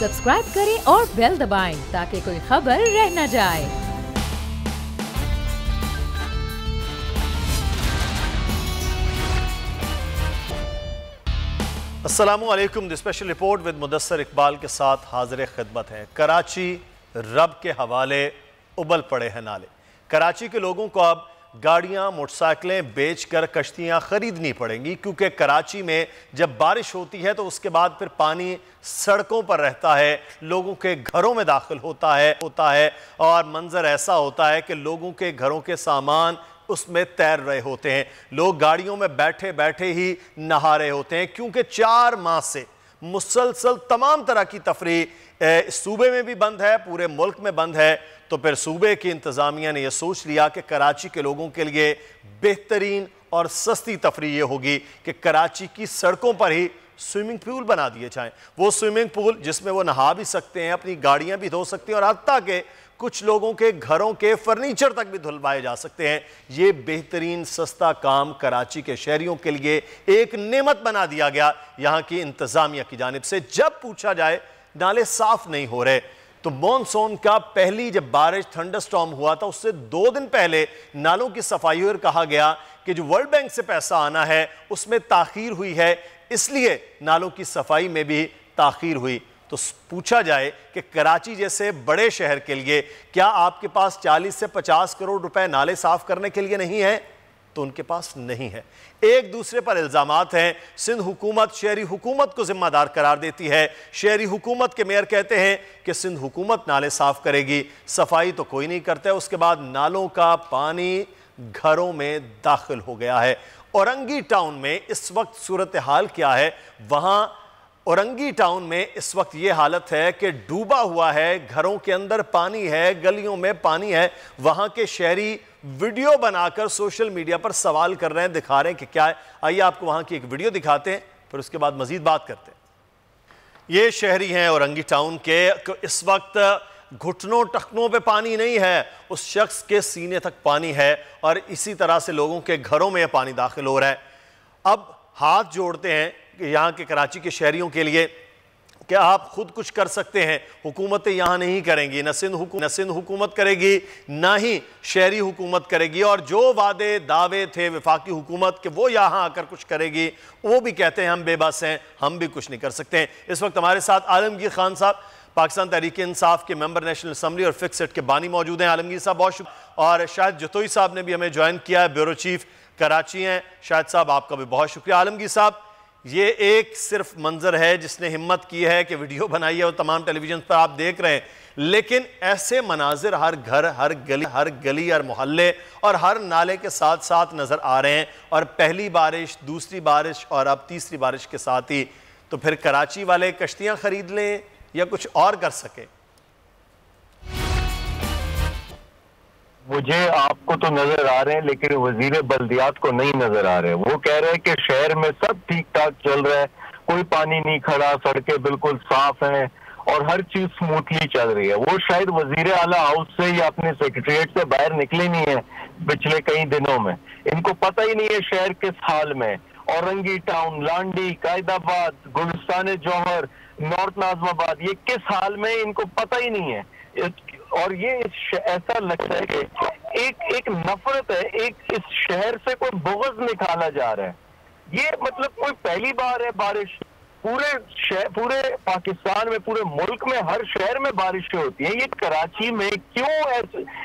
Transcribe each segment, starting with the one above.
Subscribe करें और bell दबाएं ताकि कोई खबर रह न जाए। अस्सलामुअलैकुम। The special report with Mudassar Iqbal के साथ हाजिर खिदमत है। कराची रब के हवाले उबल पड़े हैं नाले। कराची के लोगों को अब गाड़ियां मोटरसाइकिलें बेचकर कश्तियां खरीदनी पड़ेंगी, क्योंकि कराची में जब बारिश होती है तो उसके बाद फिर पानी सड़कों पर रहता है, लोगों के घरों में दाखिल होता है और मंजर ऐसा होता है कि लोगों के घरों के सामान उसमें तैर रहे होते हैं। लोग गाड़ियों में बैठे बैठे ही नहा रहे होते हैं, क्योंकि 4 माह से मुसलसल तमाम तरह की तफरीह सूबे में भी बंद है, पूरे मुल्क में बंद है। तो फिर सूबे की इंतजामिया ने यह सोच लिया कि कराची के लोगों के लिए बेहतरीन और सस्ती तफरीह ये होगी कि कराची की सड़कों पर ही स्विमिंग पूल बना दिए जाएं। वो स्विमिंग पूल जिसमें वो नहा भी सकते हैं, अपनी गाड़ियां भी धो सकते हैं और हत्ता के कुछ लोगों के घरों के फर्नीचर तक भी धुलवाए जा सकते हैं। ये बेहतरीन सस्ता काम कराची के शहरियों के लिए एक नेमत बना दिया गया यहाँ की इंतजामिया की जानिब से। जब पूछा जाए नाले साफ नहीं हो रहे, तो मॉनसून का पहली जब बारिश थंडरस्टॉर्म हुआ था उससे 2 दिन पहले नालों की सफाई और कहा गया कि जो वर्ल्ड बैंक से पैसा आना है उसमें ताखीर हुई है, इसलिए नालों की सफाई में भी ताखीर हुई। तो पूछा जाए कि कराची जैसे बड़े शहर के लिए क्या आपके पास 40 से 50 करोड़ रुपए नाले साफ करने के लिए नहीं है? तो उनके पास नहीं है। एक दूसरे पर इल्जामात हैं। सिंध हुकूमत शहरी हुकूमत को जिम्मेदार करार देती है। शहरी हुकूमत के मेयर कहते हैं कि सिंध हुकूमत नाले साफ करेगी, सफाई तो कोई नहीं करता है। उसके बाद नालों का पानी घरों में दाखिल हो गया है। औरंगी टाउन में इस वक्त सूरत हाल क्या है? वहां औरंगी टाउन में इस वक्त ये हालत है कि डूबा हुआ है, घरों के अंदर पानी है, गलियों में पानी है। वहां के शहरी वीडियो बनाकर सोशल मीडिया पर सवाल कर रहे हैं, दिखा रहे हैं कि क्या है। आइए आपको वहां की एक वीडियो दिखाते हैं, फिर उसके बाद मजीद बात करते हैं। ये शहरी हैं औरंगी टाउन के। इस वक्त घुटनों टखनों पे पानी नहीं है, उस शख्स के सीने तक पानी है और इसी तरह से लोगों के घरों में पानी दाखिल हो रहा है। अब हाथ जोड़ते हैं कि यहाँ के कराची के शहरियों के लिए क्या आप खुद कुछ कर सकते हैं? हुकूमतें यहाँ नहीं करेंगी, न सिंध हुकूमत करेगी, ना ही शहरी हुकूमत करेगी। और जो वादे दावे थे वफाकी हुकूमत के वो यहाँ आकर कुछ करेगी, वो भी कहते हैं हम बेबस हैं, हम भी कुछ नहीं कर सकते हैं। इस वक्त हमारे साथ आलमगीर खान साहब, पाकिस्तान तहरीक इंसाफ के मेंबर नेशनल असम्बली और फिक्स सेट के बानी मौजूद हैं। आलमगीर साहब बहुत शुक्रिया। और शाहिद जतोई साहब ने भी हमें ज्वाइन किया है, ब्यूरो चीफ कराची हैं। शाहिद साहब आपका भी बहुत शुक्रिया। आलमगीर साहब, ये एक सिर्फ मंजर है जिसने हिम्मत की है कि वीडियो बनाई है और तमाम टेलीविजन पर आप देख रहे हैं, लेकिन ऐसे मनाजिर हर घर, हर गली, हर मोहल्ले और हर नाले के साथ साथ नजर आ रहे हैं। और पहली बारिश, दूसरी बारिश और अब तीसरी बारिश के साथ ही तो फिर कराची वाले कश्तियां खरीद लें या कुछ और कर सके? मुझे आपको तो नजर आ रहे हैं, लेकिन वजीर बल्दियात को नहीं नजर आ रहे। वो कह रहे हैं कि शहर में सब ठीक ठाक चल रहा है, कोई पानी नहीं खड़ा, सड़कें बिल्कुल साफ हैं और हर चीज स्मूथली चल रही है। वो शायद वजीर आला हाउस से या अपने सेक्रेटरीट से बाहर निकले नहीं है पिछले कई दिनों में। इनको पता ही नहीं है शहर किस हाल में। औरंगी टाउन, लांडी, कायदाबाद, गुलिस्तान जौहर, नॉर्थ नाजमाबाद, ये किस हाल में इनको पता ही नहीं है। और ये ऐसा लगता है कि एक नफरत है, एक इस शहर से कोई बुग़्ज़ निकाला जा रहा है। ये मतलब कोई पहली बार है बारिश पूरे पाकिस्तान में, पूरे मुल्क में हर शहर में बारिशें होती हैं। ये कराची में क्यों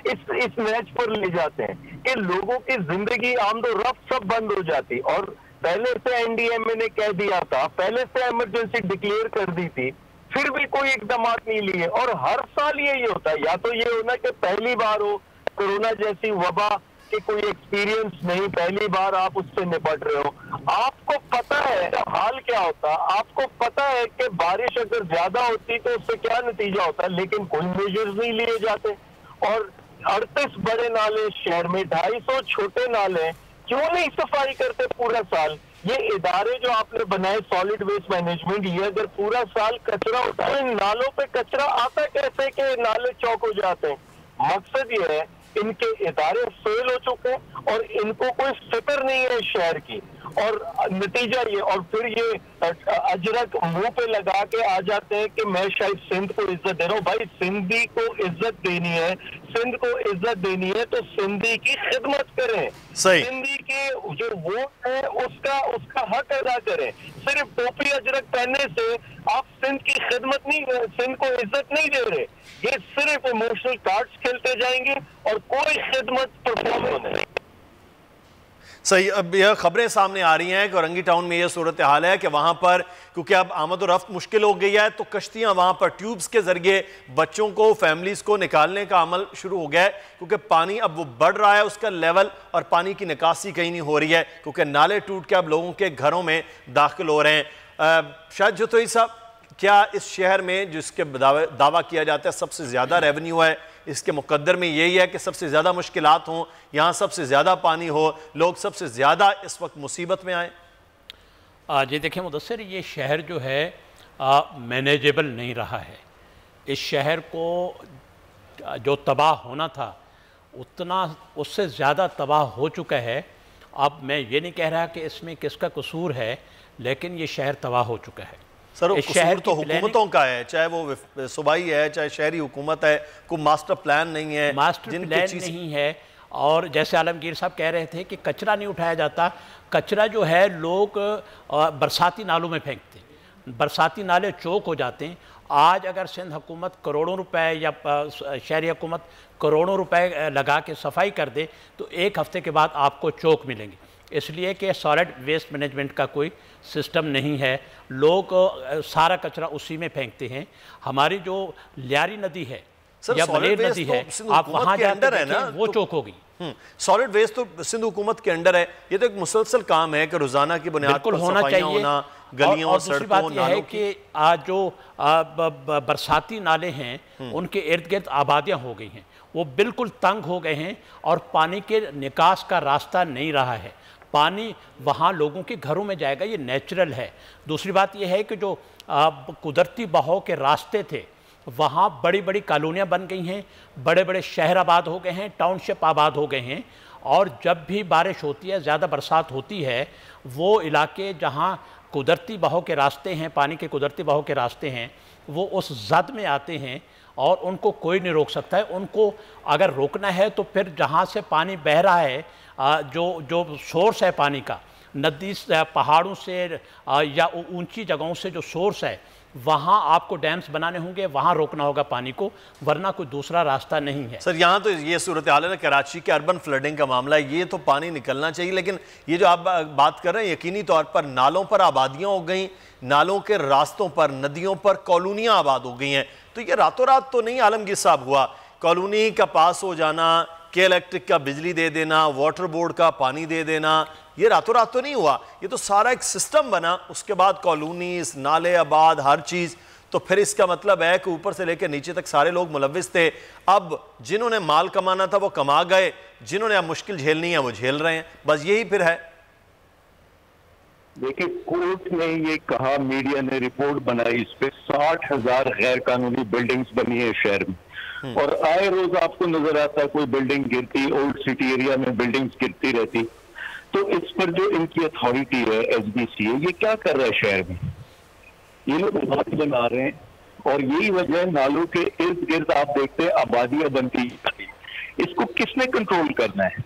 इस मैच पर ले जाते हैं कि लोगों की जिंदगी आमदो-रफ्त सब बंद हो जाती। और पहले से एनडीएमए ने कह दिया था, पहले से इमरजेंसी डिक्लेयर कर दी थी, फिर भी कोई इकदाम नहीं लिए। और हर साल यही होता है, या तो ये होना कि पहली बार हो कोरोना जैसी वबा के कोई एक्सपीरियंस नहीं, पहली बार आप उससे निपट रहे हो। आपको पता है हाल क्या होता, आपको पता है कि बारिश अगर ज्यादा होती तो उससे क्या नतीजा होता, लेकिन कोई मेजर्स नहीं लिए जाते। और 38 बड़े नाले शहर में, 250 छोटे नाले, क्यों नहीं सफाई करते पूरा साल? ये इदारे जो आपने बनाए सॉलिड वेस्ट मैनेजमेंट, ये अगर पूरा साल कचरा होता है, नालों पे कचरा आता कैसे कि नाले चौक हो जाते हैं? मकसद ये है इनके इदारे फेल हो चुके हैं और इनको कोई फिक्र नहीं है शहर की। और नतीजा ये, और फिर ये अजरक मुंह पे लगा के आ जाते हैं कि मैं शायद सिंध को इज्जत दे रहा हूँ। भाई सिंधी को इज्जत देनी है, सिंध को इज्जत देनी है तो सिंधी की खिदमत करें, सिंधी के जो वोट है उसका हक अदा करें। सिर्फ टोपी अजरक पहनने से आप सिंध की खिदमत नहीं, सिंध को इज्जत नहीं दे रहे। ये सिर्फ इमोशनल कार्ड्स खेलते जाएंगे और कोई खिदमत परफॉर्मेंस नहीं। सही। अब यह खबरें सामने आ रही हैं कि औरंगी टाउन में यह सूरत हाल है कि वहां पर क्योंकि अब आमद और रफ्त मुश्किल हो गई है तो कश्तियां वहां पर ट्यूब्स के जरिए बच्चों को, फैमिलीज को निकालने का अमल शुरू हो गया है क्योंकि पानी अब वो बढ़ रहा है, उसका लेवल और पानी की निकासी कहीं नहीं हो रही है क्योंकि नाले टूट के अब लोगों के घरों में दाखिल हो रहे हैं। शायद जतोई साहब, क्या इस शहर में जिसके दावा किया जाता है सबसे ज्यादा रेवेन्यू है, इसके मुकद्दर में यही है कि सबसे ज़्यादा मुश्किलात हों, यहाँ सबसे ज़्यादा पानी हो, लोग सबसे ज़्यादा इस वक्त मुसीबत में आए? जी देखिए मुदस्सिर, ये शहर जो है मैनेजेबल नहीं रहा है। इस शहर को जो तबाह होना था उतना उससे ज़्यादा तबाह हो चुका है। अब मैं ये नहीं कह रहा कि इसमें किसका कसूर है, लेकिन ये शहर तबाह हो चुका है। सर कसूर तो हुकूमतों का है, चाहे वो सूबाई है चाहे शहरी हुकूमत है, कोई मास्टर प्लान नहीं है, मास्टर प्लान नहीं है। और जैसे आलमगीर साहब कह रहे थे कि कचरा नहीं उठाया जाता, कचरा जो है लोग बरसाती नालों में फेंकते हैं, बरसाती नाले चौक हो जाते हैं। आज अगर सिंध हुकूमत करोड़ों रुपए या शहरी हुकूमत करोड़ों रुपए लगा के सफाई कर दे तो एक हफ्ते के बाद आपको चौक मिलेंगे, इसलिए कि सॉलिड वेस्ट मैनेजमेंट का कोई सिस्टम नहीं है। लोग सारा कचरा उसी में फेंकते हैं। हमारी जो लियारी नदी है या बलेर नदी है, आप वहाँ जाकर देखें वो चौक होगी। सॉलिड वेस्ट तो सिंध हुकूमत के अंडर है। ये तो एक मुसलसल काम है कि रोजाना की बुनियाद पर होना चाहिए। गलियों और दूसरी बात यह है कि आज जो बरसाती नाले हैं उनके इर्द गिर्द आबादियाँ हो गई हैं, वो बिल्कुल तंग हो गए हैं और पानी के निकास का रास्ता नहीं रहा है। पानी वहाँ लोगों के घरों में जाएगा, ये नेचुरल है। दूसरी बात यह है कि जो कुदरती बहाव के रास्ते थे वहाँ बड़ी बड़ी कॉलोनियाँ बन गई हैं, बड़े बड़े शहर आबाद हो गए हैं, टाउनशिप आबाद हो गए हैं। और जब भी बारिश होती है, ज़्यादा बरसात होती है, वो इलाके जहाँ कुदरती बहाव के रास्ते हैं, पानी के कुदरती बहाव के रास्ते हैं, वो उस जद में आते हैं और उनको कोई नहीं रोक सकता है। उनको अगर रोकना है तो फिर जहाँ से पानी बह रहा है, जो सोर्स है पानी का, नदी पहाड़ों से या ऊंची जगहों से जो सोर्स है, वहाँ आपको डैम्स बनाने होंगे, वहाँ रोकना होगा पानी को, वरना कोई दूसरा रास्ता नहीं है। सर यहाँ तो ये सूरत हाल है ना, कराची के अर्बन फ्लडिंग का मामला है, ये तो पानी निकलना चाहिए, लेकिन ये जो आप बात कर रहे हैं यकीनी तौर पर नालों पर आबादियाँ हो गई, नालों के रास्तों पर, नदियों पर कॉलोनियाँ आबाद हो गई हैं, तो ये रातों रात तो नहीं आलमगीर साहब हुआ। कॉलोनी का पास हो जाना, के इलेक्ट्रिक का बिजली दे देना, वाटर बोर्ड का पानी दे देना, ये रातों रात तो नहीं हुआ, ये तो सारा एक सिस्टम बना। उसके बाद कॉलोनीज, नाले आबाद, हर चीज़। तो फिर इसका मतलब है कि ऊपर से लेकर नीचे तक सारे लोग मुलविस थे। अब जिन्होंने माल कमाना था वो कमा गए, जिन्होंने अब मुश्किल झेलनी है वो झेल रहे हैं, बस यही फिर है। देखिए, कोर्ट ने ये कहा, मीडिया ने रिपोर्ट बनाई, इस पे 60,000 गैर कानूनी बिल्डिंग्स बनी है शहर में, और आए रोज आपको नजर आता है कोई बिल्डिंग गिरती, ओल्ड सिटी एरिया में बिल्डिंग्स गिरती रहती। तो इस पर जो इनकी अथॉरिटी है, SBCA, ये क्या कर रहा है शहर में? ये लोग नाले बना रहे हैं और यही वजह है नालों के इर्द गिर्द आप देखते हैं आबादियां बनती। इसको किसने कंट्रोल करना है?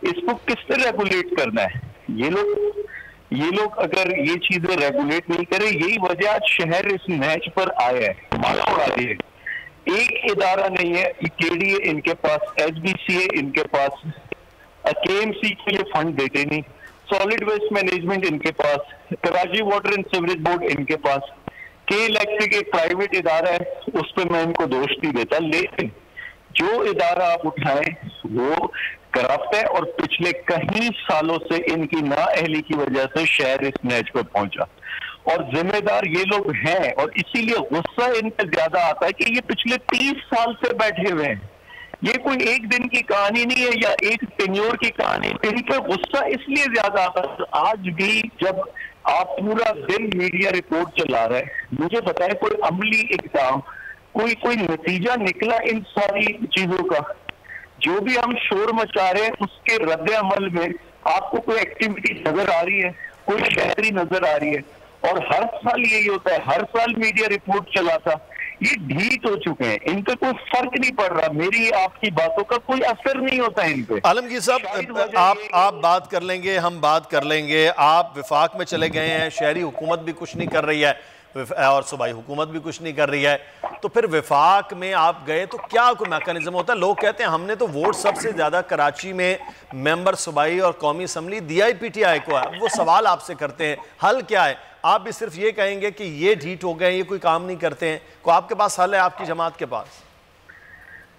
इसको किसने रेगुलेट करना है? ये लोग अगर ये चीजें रेगुलेट नहीं करें, यही वजह आज शहर इस मैच पर आया है, माला उड़ा दिए। एक इदारा नहीं है, KDA इनके पास, SBCA इनके पास, KMC को ये फंड देते नहीं, सॉलिड वेस्ट मैनेजमेंट इनके पास, Karachi water and sewerage board इनके पास, के इलेक्ट्रिक एक प्राइवेट इदारा है, उस पर मैं इनको दोष नहीं देता, लेकिन जो इदारा आप उठाएं वो करप्ट है और पिछले कई सालों से इनकी नाअहली की वजह से शहर इस मैच पर पहुंचा और जिम्मेदार ये लोग हैं। और इसीलिए गुस्सा इन पर ज्यादा आता है कि ये पिछले 30 साल से बैठे हुए हैं। ये कोई एक दिन की कहानी नहीं है या एक टेन्योर की कहानी। इन पर गुस्सा इसलिए ज्यादा आता है। आज भी जब आप पूरा दिन मीडिया रिपोर्ट चला रहे हैं, मुझे बताएं कोई अमली इक़दाम, कोई नतीजा निकला इन सारी चीजों का? जो भी हम शोर मचा रहे हैं उसके रद्द अमल में आपको कोई एक्टिविटी नजर आ रही है? कोई शहरी नजर आ रही है। और हर साल यही होता है, हर साल मीडिया रिपोर्ट चला था। ये ढीठ हो चुके हैं, इनका कोई फर्क नहीं पड़ रहा, मेरी आपकी बातों का कोई असर नहीं होता इन पे। आलमगीर साहब, आप बात कर लेंगे, हम बात कर लेंगे। आप विफाक में चले गए हैं, शहरी हुकूमत भी कुछ नहीं कर रही है और सूबाई हुकूमत भी कुछ नहीं कर रही है, तो फिर विफाक में आप गए तो क्या कोई मैकेनिज्म होता है? लोग कहते हैं हमने तो वोट सबसे ज्यादा कराची में मेंबर सूबाई और कौमी असम्बली दिया ही पीटीआई को है। वो सवाल आपसे करते हैं हल क्या है, आप भी सिर्फ ये कहेंगे कि ये ढीठ हो गए, ये कोई काम नहीं करते हैं, को आपके पास हल है, आपकी जमात के पास?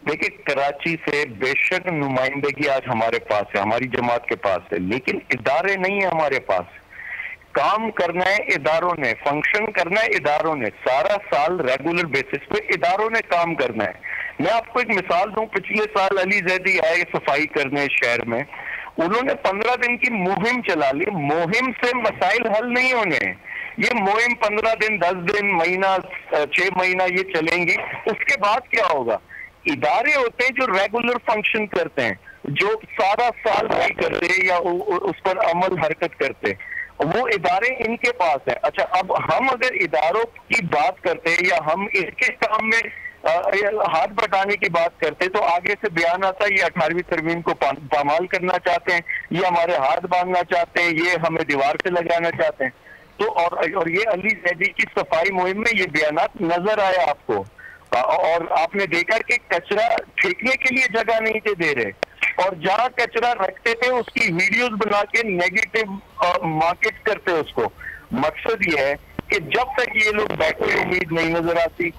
देखिए, कराची से बेशक नुमाइंदगी आज हमारे पास है, हमारी जमात के पास है, लेकिन इदारे नहीं है हमारे पास। काम करना है इदारों ने, फंक्शन करना है इदारों ने, सारा साल रेगुलर बेसिस पे इदारों ने काम करना है। मैं आपको एक मिसाल दूं, पिछले साल अली जैदी आए सफाई करने शहर में, उन्होंने 15 दिन की मुहिम चला ली। मुहिम से मसाइल हल नहीं होने, ये मुहिम 15 दिन, 10 दिन, महीना, 6 महीना ये चलेंगी। उसके बाद क्या होगा? इदारे होते हैं जो रेगुलर फंक्शन करते हैं, जो सारा साल नहीं करते या उस पर अमल हरकत करते, वो इदारे इनके पास है। अच्छा, अब हम अगर इदारों की बात करते हैं या हम इसके काम में हाथ बटाने की बात करते, तो आगे से बयान आता है ये 18वीं तरमीम को पामाल करना चाहते हैं, ये हमारे हाथ बांधना चाहते हैं, ये हमें दीवार से लगाना चाहते हैं। तो और ये अली जैदी की सफाई मुहिम में ये बयानात नजर आया आपको, और आपने देखा कि कचरा फेंकने के लिए जगह नहीं थे दे रहे, और जहां कचरा रखते थे उसकी वीडियोस बना के नेगेटिव मार्केट करते उसको। मकसद ये है कि जब तक ये लोग बैठे उम्मीद नहीं नजर आती,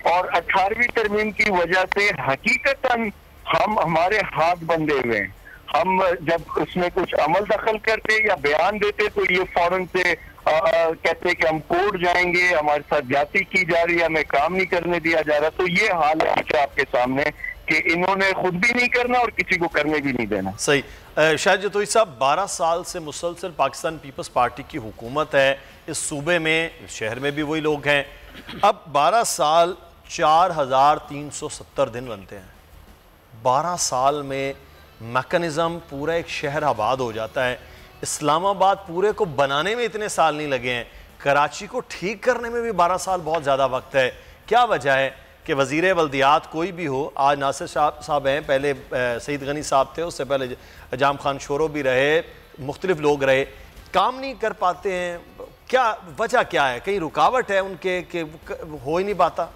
और 18वीं तरमीम की वजह से हकीकतन हमारे हाथ बंधे हुए हैं। हम जब उसमें कुछ अमल दखल करते या बयान देते तो ये फौरन से कहते कि हम कोर्ट जाएंगे, हमारे साथ ज्यादती की जा रही है, हमें काम नहीं करने दिया जा रहा। तो ये हाल है आपके सामने कि इन्होंने खुद भी नहीं करना और किसी को करने भी नहीं देना। सही। शायद जतोई साहब, 12 साल से मुसलसल पाकिस्तान पीपल्स पार्टी की हुकूमत है इस सूबे में, शहर में भी वही लोग हैं। अब 12 साल 4370 दिन बनते हैं। 12 साल में मैकेनिज्म पूरा एक शहर आबाद हो जाता है। इस्लामाबाद पूरे को बनाने में इतने साल नहीं लगे हैं, कराची को ठीक करने में भी 12 साल बहुत ज़्यादा वक्त है। क्या वजह है कि वज़ीर बल्दियात कोई भी हो, आज नासिर साहब हैं, पहले सईद गनी साहब थे, उससे पहले अजाम खान शोरो भी रहे, मुख्तलिफ लोग रहे, काम नहीं कर पाते हैं? क्या वजह क्या है? कहीं रुकावट है उनके कि हो ही नहीं पाता?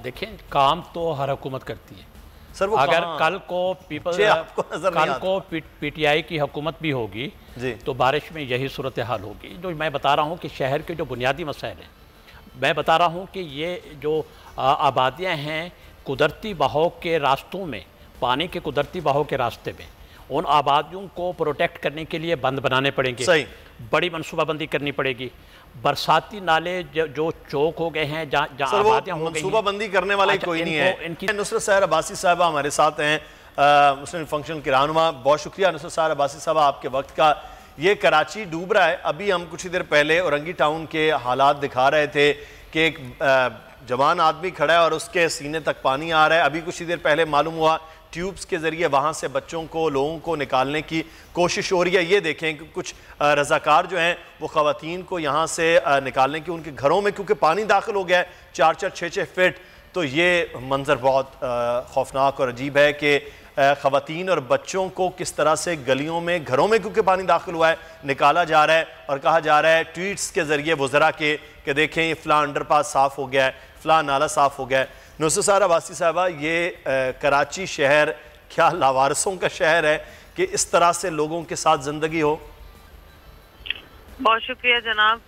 देखें, काम तो हर हुकूमत करती है सर। वो अगर कल को पीटीआई की हुकूमत भी होगी तो बारिश में यही सूरत हाल होगी। जो मैं बता रहा हूँ कि शहर के जो बुनियादी मसाइल हैं, मैं बता रहा हूँ कि ये जो आबादियाँ हैं कुदरती बहाव के रास्तों में, पानी के कुदरती बहाव के रास्ते में, उन आबादियों को प्रोटेक्ट करने के लिए बंद बनाने पड़ेंगे। सही। बड़ी मनसूबाबंदी करनी पड़ेगी। बरसाती नाले जो चौक हो गए हैं, जहाँ आबादियाँ हो गई हैं, मनसूबाबंदी करने वाले कोई नहीं है। नुसरत सहर अब्बासी साहबा हमारे साथ हैं, मुस्लिम फंक्शन के रहनुमा। बहुत शुक्रिया नुसरत सहर अब्बासी साहबा आपके वक्त का। ये कराची डूब रहा है। अभी हम कुछ ही देर पहले औरंगी टाउन के हालात दिखा रहे थे कि एक जवान आदमी खड़ा है और उसके सीने तक पानी आ रहा है। अभी कुछ ही देर पहले मालूम हुआ ट्यूब्स के ज़रिए वहाँ से बच्चों को, लोगों को निकालने की कोशिश हो रही है। ये देखें कि कुछ रज़ाकार जो हैं वो ख़वातीन को यहाँ से निकालने की, उनके घरों में क्योंकि पानी दाखिल हो गया है 4-4, 6-6 फीट। तो ये मंज़र बहुत खौफनाक और अजीब है कि ख़वातीन और बच्चों को किस तरह से गलियों में, घरों में क्योंकि पानी दाखिल हुआ है, निकाला जा रहा है और कहा जा रहा है ट्वीट्स के ज़रिए वज़रा के कि देखें ये फ़लाँ अंडरपास साफ़ हो गया है, फ़लाँ नाला साफ़ हो गया है। नुसरत सहर अब्बासी साहबा, ये कराची शहर क्या लावारिसों का शहर है कि इस तरह से लोगों के साथ ज़िंदगी हो? बहुत शुक्रिया जनाब,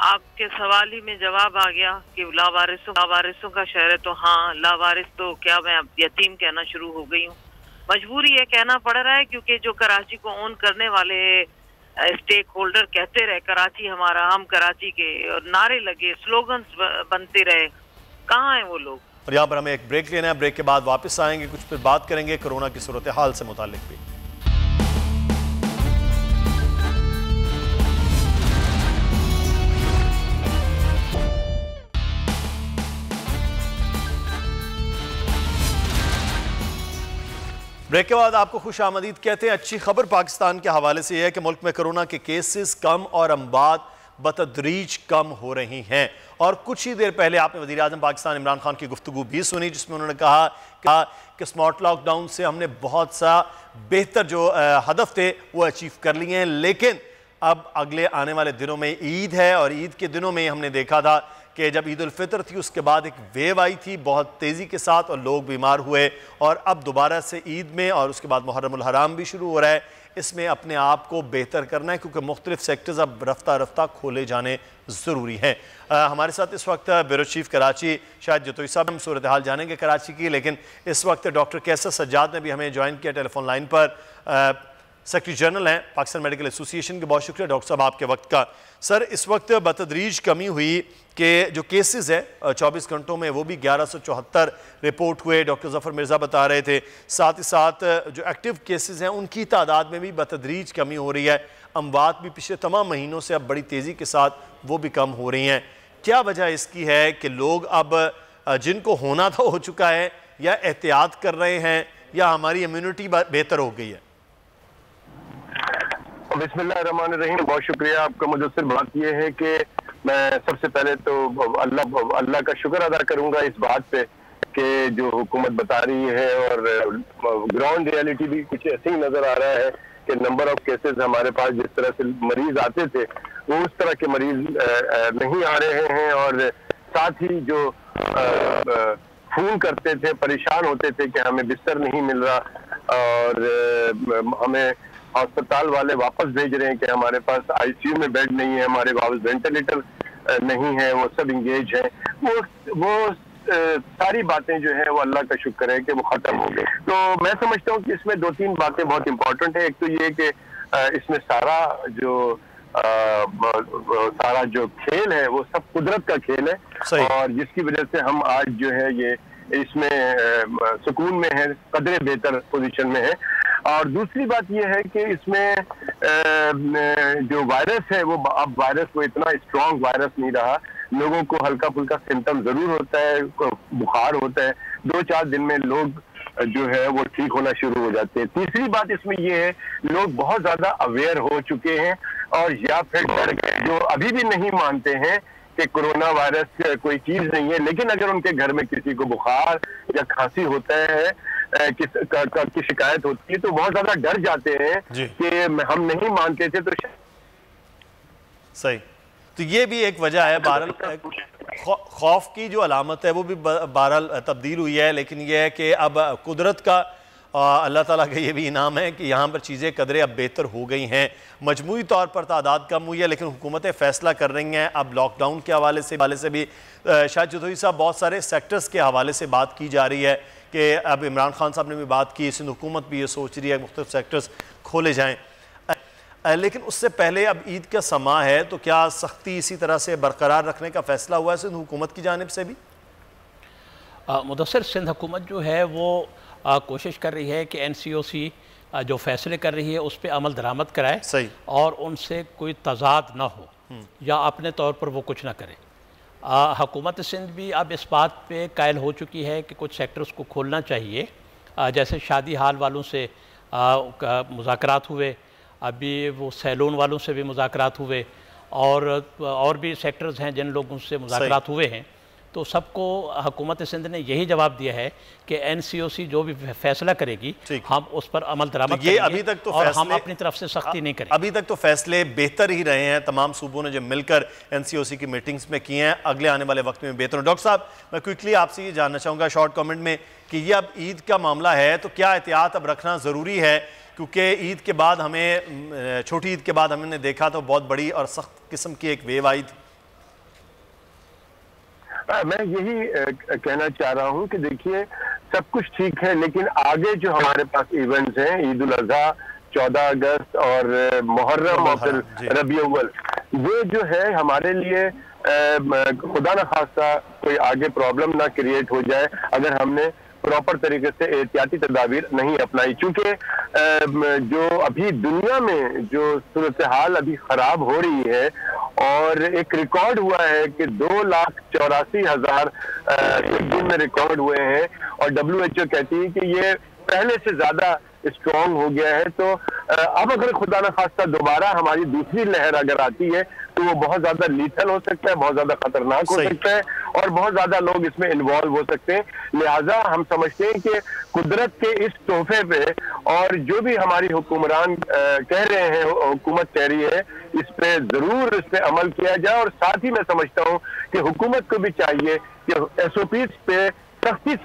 आपके सवाल ही में जवाब आ गया कि लावारिसों का शहर है। तो हाँ, लावारिस तो क्या, मैं अब यतीम कहना शुरू हो गई हूँ। मजबूरी है, कहना पड़ रहा है, क्योंकि जो कराची को ओन करने वाले स्टेक होल्डर कहते रहे कराची हमारा, हम कराची के, और नारे लगे, स्लोगन्स बनते रहे, कहाँ हैं वो लोग? और यहाँ पर हमें एक ब्रेक लेना है। ब्रेक के बाद वापस आएंगे, कुछ फिर बात करेंगे कोरोना की सूरत हाल से मुतालिक भी। ब्रेक के बाद आपको खुश आमदीद कहते हैं। अच्छी खबर पाकिस्तान के हवाले से यह है कि मुल्क में कोरोना के केसेस कम और अमवात बतदरीज कम हो रही हैं। और कुछ ही देर पहले आपने वज़ीर आज़म पाकिस्तान इमरान खान की गुफ्तगू भी सुनी, जिसमें उन्होंने कहा कि स्मार्ट लॉकडाउन से हमने बहुत सा बेहतर जो हदफ थे वो अचीव कर लिए हैं, लेकिन अब अगले आने वाले दिनों में ईद है और ईद के दिनों में हमने देखा था कि जब ईद उल फितर थी उसके बाद एक वेव आई थी बहुत तेज़ी के साथ और लोग बीमार हुए, और अब दोबारा से ईद में और उसके बाद मुहर्रम उल हराम भी शुरू हो रहा है। इसमें अपने आप को बेहतर करना है क्योंकि मुख्तलिफ सेक्टर्स अब रफ्ता रफ्ता खोले जाने ज़रूरी हैं। हमारे साथ इस वक्त ब्यूरो चीफ कराची शायद जतोई साहब, हम सूरत हाल जानेंगे कराची की, लेकिन इस वक्त डॉक्टर कैसर सज्जाद ने भी हमें ज्वाइन किया टेलीफोन लाइन पर। सेक्रेटरी जनरल हैं पाकिस्तान मेडिकल एसोसिएशन के। बहुत शुक्रिया डॉक्टर साहब आपके वक्त का। सर, इस वक्त बतदरीज कमी हुई कि जो केसेस हैं 24 घंटों में वो भी 1174 रिपोर्ट हुए, डॉक्टर जफ़र मिर्ज़ा बता रहे थे। साथ ही साथ जो एक्टिव केसेस हैं उनकी तादाद में भी बतदरीज कमी हो रही है। अमवात भी पिछले तमाम महीनों से अब बड़ी तेज़ी के साथ वो भी कम हो रही हैं। क्या वजह इसकी है कि लोग अब जिनको होना था हो चुका है, या एहतियात कर रहे हैं, या हमारी इम्यूनिटी बेहतर हो गई है? बिस्मिल्लाहिर्रहमानिर्रहीम। बहुत शुक्रिया आपका मुदस्सिर। बात यह है कि मैं सबसे पहले तो अल्लाह का शुक्र अदा करूंगा इस बात पे कि जो हुकूमत बता रही है और ग्राउंड रियलिटी भी कुछ ऐसे ही नजर आ रहा है कि नंबर ऑफ केसेस हमारे पास जिस तरह से मरीज आते थे वो उस तरह के मरीज नहीं आ रहे हैं, और साथ ही जो फोन करते थे, परेशान होते थे कि हमें बिस्तर नहीं मिल रहा और हमें अस्पताल वाले वापस भेज रहे हैं कि हमारे पास आईसीयू में बेड नहीं है, हमारे पास वेंटिलेटर नहीं है, वो सब इंगेज है। वो सारी बातें जो है वो अल्लाह का शुक्र है कि वो खत्म हो गए। तो मैं समझता हूँ कि इसमें दो तीन बातें बहुत इंपॉर्टेंट है। एक तो ये कि इसमें सारा जो खेल है वो सब कुदरत का खेल है, और जिसकी वजह से हम आज जो है ये इसमें सुकून में है, कदरे बेहतर पोजीशन में है। और दूसरी बात यह है कि इसमें जो वायरस है वो अब वायरस वो इतना स्ट्रॉन्ग वायरस नहीं रहा। लोगों को हल्का फुल्का सिम्टम जरूर होता है, बुखार होता है, 2-4 दिन में लोग जो है वो ठीक होना शुरू हो जाते हैं। तीसरी बात इसमें यह है, लोग बहुत ज्यादा अवेयर हो चुके हैं, और या फिर जो अभी भी नहीं मानते हैं कि कोरोना वायरस कोई चीज नहीं है, लेकिन अगर उनके घर में किसी को बुखार या खांसी होता है की शिकायत होती है तो बहुत ज्यादा डर जाते हैं कि हम नहीं मानते थे। तो सही, तो ये भी एक वजह है। बहरहाल खौफ की जो अलामत है वो भी बहरहाल तब्दील हुई है, लेकिन यह है कि अब कुदरत का अल्लाह ताला का ये भी इनाम है कि यहाँ पर चीज़ें कदरे अब बेहतर हो गई हैं। मजमूई तौर पर तादाद कम हुई है, लेकिन हुकूमतें फ़ैसला कर रही हैं अब लॉकडाउन के हवाले से भी। शायद जतोई साहब, बहुत सारे सेक्टर्स के हवाले से बात की जा रही है कि अब इमरान खान साहब ने भी बात की, सिंध हुकूमत भी ये सोच रही है मुख्तलिफ सेक्टर्स खोले जाएँ, लेकिन उससे पहले अब ईद का समा है, तो क्या सख्ती इसी तरह से बरकरार रखने का फ़ैसला हुआ है सिंध हुकूमत की जानिब से भी? मुदस्सिर, सिंध हुकूमत जो है वो कोशिश कर रही है कि NCOC जो फैसले कर रही है उस पर अमल दरामद कराए, सही, और उनसे कोई तजाद ना हो या अपने तौर पर वो कुछ ना करे। हुकूमत सिंध भी अब इस बात पे कायल हो चुकी है कि कुछ सेक्टर्स को खोलना चाहिए, जैसे शादी हाल वालों से मुज़ाकरात हुए, अभी वो सैलून वालों से भी मुज़ाकरात हुए, और भी सेक्टर्स हैं जिन लोगों से मुज़ाकरात हुए हैं। तो सबको हुकूमत सिंध ने यही जवाब दिया है कि NCOC जो भी फैसला करेगी हम उस पर अमल दरामद करेंगे, अभी तक तो और हम अपनी तरफ से सख्ती नहीं करेंगे। अभी तक तो फैसले बेहतर ही रहे हैं, तमाम सूबों ने जो मिलकर NCOC की मीटिंग्स में किए हैं, अगले आने वाले वक्त में बेहतर हो। डॉक्टर साहब, मैं क्विकली आपसे ये जानना चाहूँगा शॉर्ट कमेंट में कि ये अब ईद का मामला है तो क्या एहतियात अब रखना ज़रूरी है, क्योंकि ईद के बाद हमें, छोटी ईद के बाद हमने देखा तो बहुत बड़ी और सख्त किस्म की एक वेव आई थी। मैं यही कहना चाह रहा हूं कि देखिए सब कुछ ठीक है, लेकिन आगे जो हमारे पास इवेंट्स हैं, ईद उल अज़हा, 14 अगस्त और मुहर्रम और फिर रबी अव्वल, वो जो है हमारे लिए खुदा न खास्ता कोई आगे प्रॉब्लम ना क्रिएट हो जाए अगर हमने प्रॉपर तरीके से एहतियाती तदाबीर नहीं अपनाई। क्योंकि जो अभी दुनिया में जो सूरत हाल अभी खराब हो रही है, और एक रिकॉर्ड हुआ है कि 2,84,000 एक दिन में रिकॉर्ड हुए हैं, और WHO कहती है कि ये पहले से ज्यादा स्ट्रॉन्ग हो गया है। तो अब अगर खुदा न खास्ता दोबारा हमारी दूसरी लहर अगर आती है तो वो बहुत ज्यादा लीथल हो सकता है, बहुत ज्यादा खतरनाक हो सकता है और बहुत ज्यादा लोग इसमें इन्वॉल्व हो सकते हैं। लिहाजा हम समझते हैं कि कुदरत के इस तोहफे पे और जो भी हमारी हुक्मरान कह रहे हैं, हुकूमत कह रही है, इस पे जरूर इस पे अमल किया जाए। और साथ ही मैं समझता हूँ कि हुकूमत को भी चाहिए कि SOPs पे सख्ती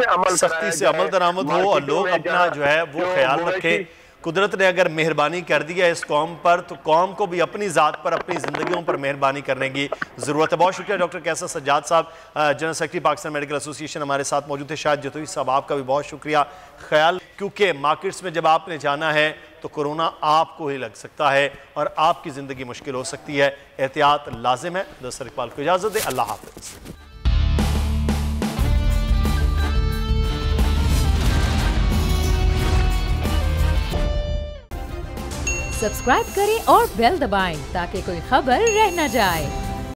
से अमल दरामद हो और लोग अपना जो है वो ख्याल रखें। कुदरत ने अगर मेहरबानी कर दी है इस कौम पर तो कौम को भी अपनी ज़ात पर, अपनी ज़िंदगियों पर मेहरबानी करने की ज़रूरत है। बहुत शुक्रिया डॉक्टर कैसर सज्जाद साहब, general secretary Pakistan medical association हमारे साथ मौजूद थे। शायद जतोई साहब आपका भी बहुत शुक्रिया। ख्याल, क्योंकि मार्केट्स में जब आपने जाना है तो कोरोना आपको ही लग सकता है और आपकी ज़िंदगी मुश्किल हो सकती है। एहतियात लाजिम है। मुदस्सर इकबाल को इजाज़त दें। अल्लाह हाफ़िज़। सब्सक्राइब करें और बेल दबाएं ताकि कोई खबर रह न जाए।